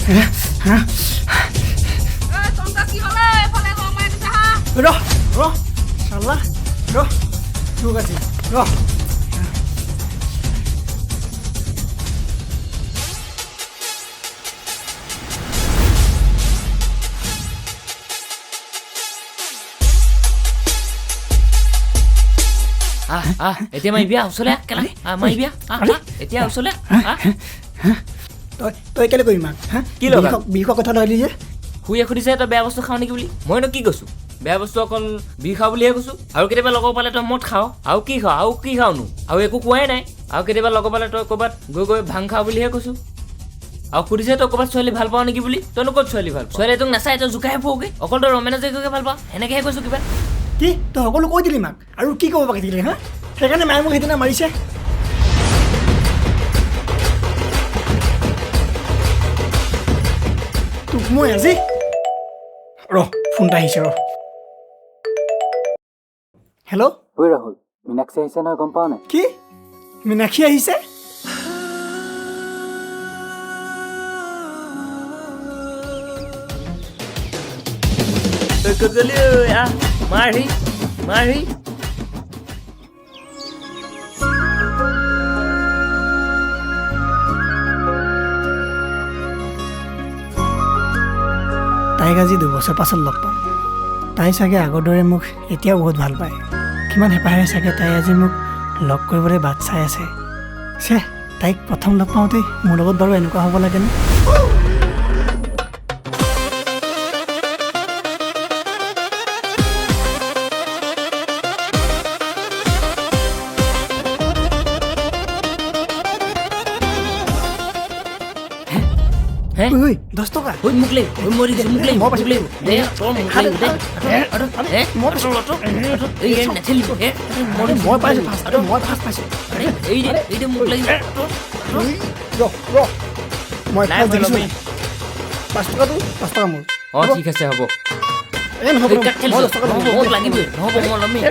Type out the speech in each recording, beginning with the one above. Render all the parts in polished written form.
চালা ঠিক আছে এতিয়া মাৰিবিয়া ওচৰলৈ কেলা মাৰিবিয়া এতিয়া ওচৰলৈ তই কেলে কৰিম কি লগা? বিষৰ কথা ধৰিলি যে শুয়ে সুধিছে তই বেয়া বস্তু খাওঁ নেকি বুলি মইনো কি কৈছোঁ বেয়া বস্তু অকল বিষ খাওঁ বুলিহে কৈছোঁ আৰু কেতিয়াবা লগৰ পালে তই মদ খাওঁ আৰু কি খাওঁনো আৰু একো কোৱাই নাই আৰু কেতিয়াবা লগৰ পালে তই ক'ৰবাত গৈ ভাং খাওঁ বুলিহে কৈছোঁ আৰু সুধিছে তই ক'ৰবাত ছোৱালী ভাল পাওঁ নেকি বুলি তইনো ক'ত ছোৱালী ভাল ছোৱালী তোক নাচাই তই জোকাহে পোকে অকল তই ৰমেনে জেগৈ ভাল পাওঁ সেনেকৈহে কৈছোঁ কিবা কি তই সকলো কৈ দিলি মাক আৰু কি ক'ব বাকী থাকিলে সেইকাৰণে মায়ে মোক সেইদিনা মাৰিছে তোক মই আজি ফোন এটা আহিছে হেল্ল' ঐ ৰাহুল মীনাক্ষী আহিছে নহয় গম পাৱ নাই কি মীনাক্ষী আহিছে মাৰি তাইক আজি 2 বছৰ পাছত লগ পাম তাই চাগে আগৰ দৰে মোক এতিয়াও বহুত ভাল পায় কিমান হেঁপাহেৰে চাগে তাই আজি মোক লগ কৰিবলৈ বাট চাই আছে তাইক প্ৰথম লগ পাওঁতেই মোৰ লগত বাৰু এনেকুৱা হ'ব লাগেনে ঐ 10 টকা মোক লাগিব মই পাইছোঁ মই ফাৰ্ষ্ট পাইছোঁ মই 5 টকাটো 5 টকা মোৰ ঠিক আছে হ'ব নহ'ব মোক লাগিবই নহ'ব মই ল'মেই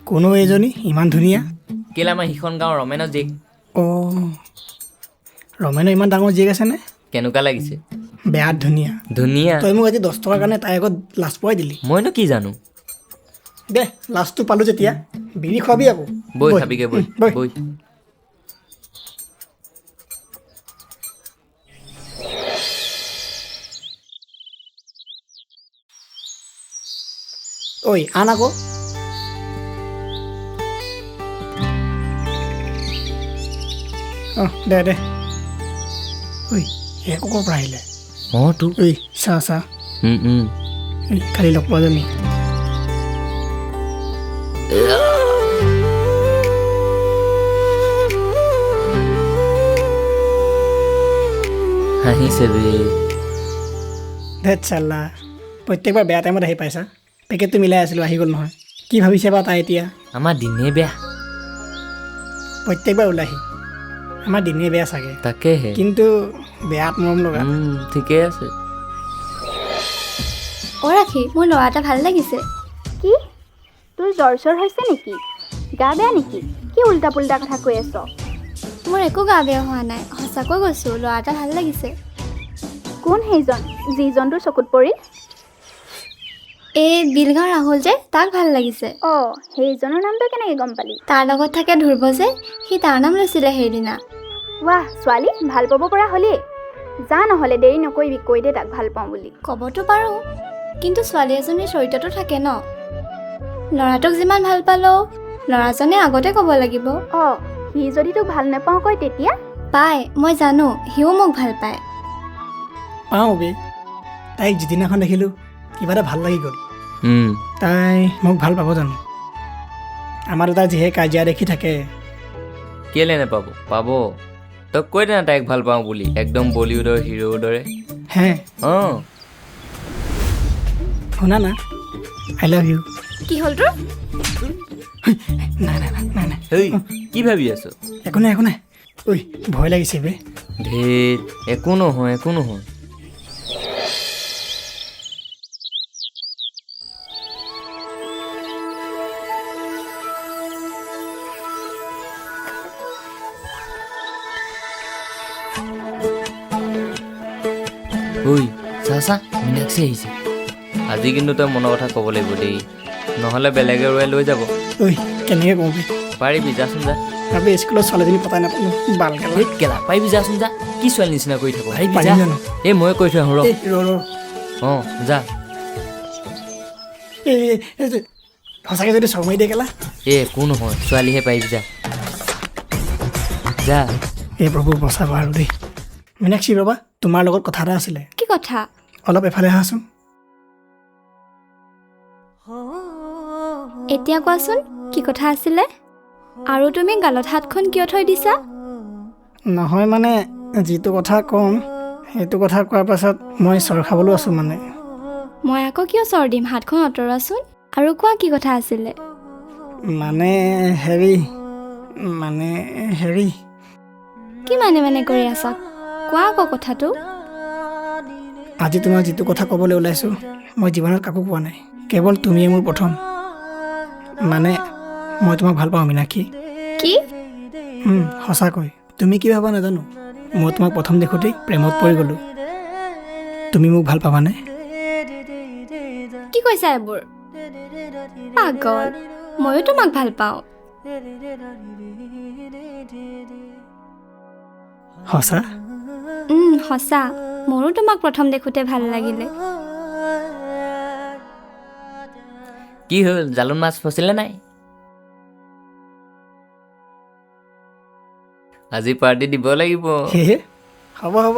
কোনো এজনী ইমান ধুনীয়া কেলে আমাৰ সিখন গাঁৱৰ ৰমেনৰ জীয়েক ৰমেনৰ ইমান ডাঙৰ জীয়েক আছেনে কেনেকুৱা লাগিছে বেয়াত ধুনীয়া তই মোক আজি 10 টকাৰ কাৰণে তাই আগত লাজ পোৱাই দিলি মইনো কি জানো দে লাজটো পালোঁ যেতিয়া বিড়ি খোৱাবি আকৌ বৈ খাবিগে বৈ ঐ আন আকৌ দে ঐ একো ক'ৰ পৰা আহিলে তোৰ ঐ চা কালি লগ পোৱাজনী হাঁহিছে ধেত চাল্লা প্ৰত্যেকবাৰ বেয়া টাইমত আহি পাইছা পেকেটটো মিলাই আছিলোঁ আহি গ'ল নহয় কি ভাবিছে বা তাই এতিয়া আমাৰ দিনে বেয়া প্ৰত্যেকবাৰ ওলাহি আমাৰ দিনে বেয়া চাগে তাকেহে কিন্তু বেয়াত মৰম লগা ঠিকেই আছে ৰাখি মোৰ ল'ৰা এটা ভাল লাগিছে কি তোৰ জ্বৰ হৈছে নেকি গা বেয়া নেকি কি উল্টা পুল্টা কথা কৈ আছ মোৰ একো গা বেয়া হোৱা নাই সঁচাকৈ কৈছোঁ ল'ৰা এটা ভাল লাগিছে কোন সেইজন যিজন তোৰ চকুত পৰিল এই বিলগাঁও ৰাহুল যে তাক ভাল লাগিছে সেইজনৰ নামটো কেনেকৈ গম পালি তাৰ লগত থাকে ধ্ৰুৱ যে সি তাৰ নাম লৈছিলে সেইদিনা ৱাহ ছোৱালী ভাল পাব পৰা হ'লি যা নহ'লে দেৰি নকৰিবি কৈ দে তাক ভাল পাওঁ বুলি ক'বতো পাৰোঁ কিন্তু ছোৱালী এজনীৰ চৰিত্ৰটো থাকে ন ল'ৰাটোক যিমান ভাল পালেও ল'ৰাজনে আগতে ক'ব লাগিব সি যদি তোক ভাল নাপাওঁ কয় তেতিয়া পাই মই জানো সিও মোক ভাল পায় পাওঁ বে তাইক যিদিনাখন দেখিলোঁ কিবা এটা ভাল লাগি গ'ল তাই মোক ভাল পাব জানো আমাৰ দুটা যিহে কাজিয়া দেখি থাকে কেলে নাপাব পাব তই কৈ দে না তাইক ভাল পাওঁ বুলি একদম বলিউডৰ হিৰোৰ দৰে শুনা না আই লাভ ইউ কি হ'ল তোৰ নাই নাই নাই নাই নাই হেই কি ভাবি আছ একো নাই একো নাই ঐ ভয় লাগিছে বে ধেৰ একো নহয় একো নহয় ঐ চা চা মীনাক্ষী আহিছে আজি কিন্তু তই মনৰ কথা ক'ব লাগিব দেই নহ'লে বেলেগে ৰৈ লৈ যাব ঐ কেনেকৈ কওঁ বে পাৰিবি যাচোন যা আমি স্কুলত ছোৱালীজনী পতাই নাপালোঁ বালকে এই কেলা পাৰিবি যাচোন যা কি ছোৱালী নিচিনা কৰি থাকো পাৰিবি পাৰিম যা জানো? এই মই কৈ থৈ আহোঁ ৰ এই ৰ অঁ যা এই সঁচাকৈ যদি চৰ মাৰি দিয়ে কেলা এই একো নহয় ছোৱালীহে পাৰিবি যা যা এই প্ৰভু বচাব আৰু দেই মীনাক্ষী ৰ'বা তোমাৰ লগত কথা এটা আছিলে কি কথা অলপ এফালে আহাচোন এতিয়া কোৱাচোন কি কথা আছিলে আৰু তুমি গালত হাতখন কিয় থৈ দিছা নহয় মানে যিটো কথা ক'ম সেইটো কথা কোৱাৰ পাছত মই চৰ খাবলৈও আছোঁ মানে মই আকৌ কিয় চৰ দিম হাতখন আঁতৰাচোন আৰু কোৱা কি কথা আছিলে মানে হেৰি কি মানে কৰি আছা কোৱা আকৌ কথাটো আজি তোমাক যিটো কথা ক'বলৈ ওলাইছোঁ মই জীৱনত কাকো কোৱা নাই কেৱল তুমিয়ে মোৰ প্ৰথম মানে মই তোমাক ভাল পাওঁ মীনাক্ষী কি সঁচাকৈ তুমি কি ভাবা নাজানো মই তোমাক প্ৰথম দেখোঁতেই প্ৰেমত পৰি গ'লোঁ তুমি মোক ভাল পাবানে কি কৈছা এইবোৰ পাগল ময়ো তোমাক ভাল পাওঁ সঁচা সঁচা মোৰো তোমাক প্ৰথম দেখোঁতে ভাল লাগিলে কি হ'ল জালুন মাছ ফচিলে নাই আজি পাৰ্টি দিব লাগিব সেয়ে হ'ব হ'ব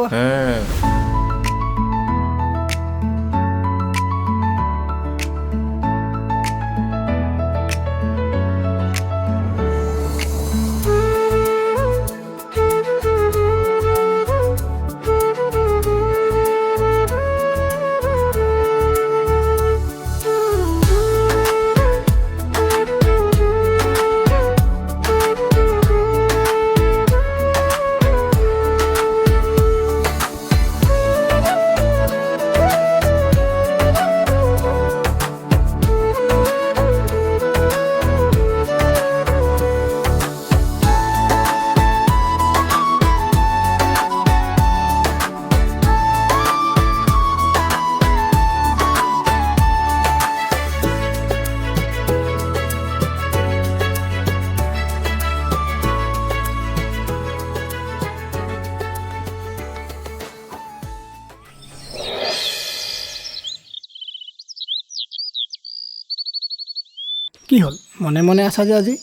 কি হ'ল মনে মনে আছা যে আজি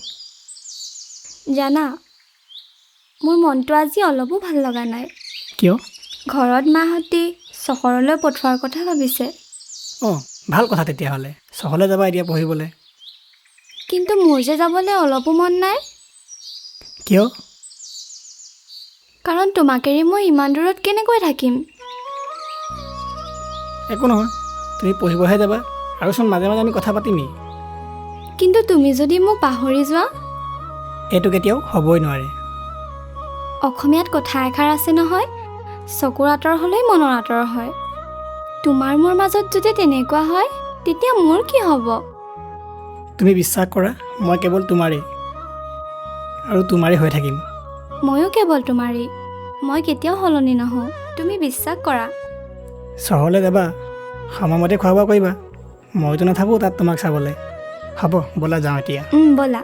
জানা মোৰ মনটো আজি অলপো ভাল লগা নাই কিয় ঘৰত মাহঁতে চহৰলৈ পঠোৱাৰ কথা ভাবিছে অঁ ভাল কথা তেতিয়াহ'লে চহৰলৈ যাবা এতিয়া পঢ়িবলৈ কিন্তু মোৰ যে যাবলৈ অলপো মন নাই কিয় কাৰণ তোমাক এৰি মই ইমান দূৰত কেনেকৈ থাকিম একো নহয় তুমি পঢ়িবহে যাবা আৰুচোন মাজে মাজে আমি কথা পাতিমেই কিন্তু তুমি যদি মোক পাহৰি যোৱা এইটো কেতিয়াও হ'বই নোৱাৰে অসমীয়াত কথা এষাৰ আছে নহয় চকুৰ আঁতৰ হ'লেই মনৰ আঁতৰ হয় তোমাৰ মোৰ মাজত যদি তেনেকুৱা হয় তেতিয়া মোৰ কি হ'ব তুমি বিশ্বাস কৰা মই কেৱল তোমাৰেই আৰু তোমাৰেই হৈ থাকিম ময়ো কেৱল তোমাৰেই মই কেতিয়াও সলনি নহওঁ তুমি বিশ্বাস কৰা চহৰলৈ যাবা সময়মতে খোৱা বোৱা কৰিবা মইতো নাথাকোঁ তাত তোমাক চাবলৈ হ'ব ব'লা যাওঁ এতিয়া ব'লা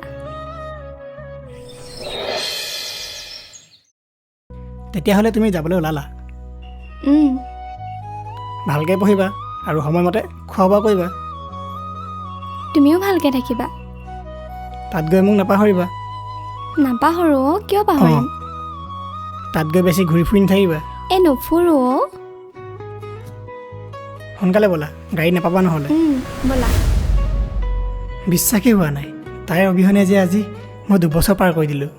তেতিয়াহ'লে তুমি যাবলৈ ওলালা ভালকৈ পঢ়িবা আৰু সময়মতে খোৱা বোৱা কৰিবা তুমিও ভালকৈ থাকিবা তাত গৈ মোক নাপাহৰিবা নাপাহৰো কিয় পাহৰিম তাত গৈ বেছি ঘূৰি ফুৰি নাথাকিবা এই নুফুৰো সোনকালে ব'লা গাড়ী নাপাবা নহ'লে ব'লা বিশ্বাসেই হোৱা নাই তাইৰ অবিহনে যে আজি মই 2 বছৰ পাৰ কৰি দিলোঁ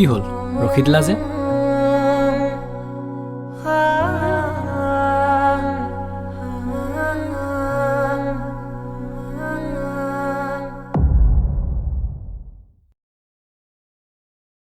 কি হ'ল ৰখি দিলা যে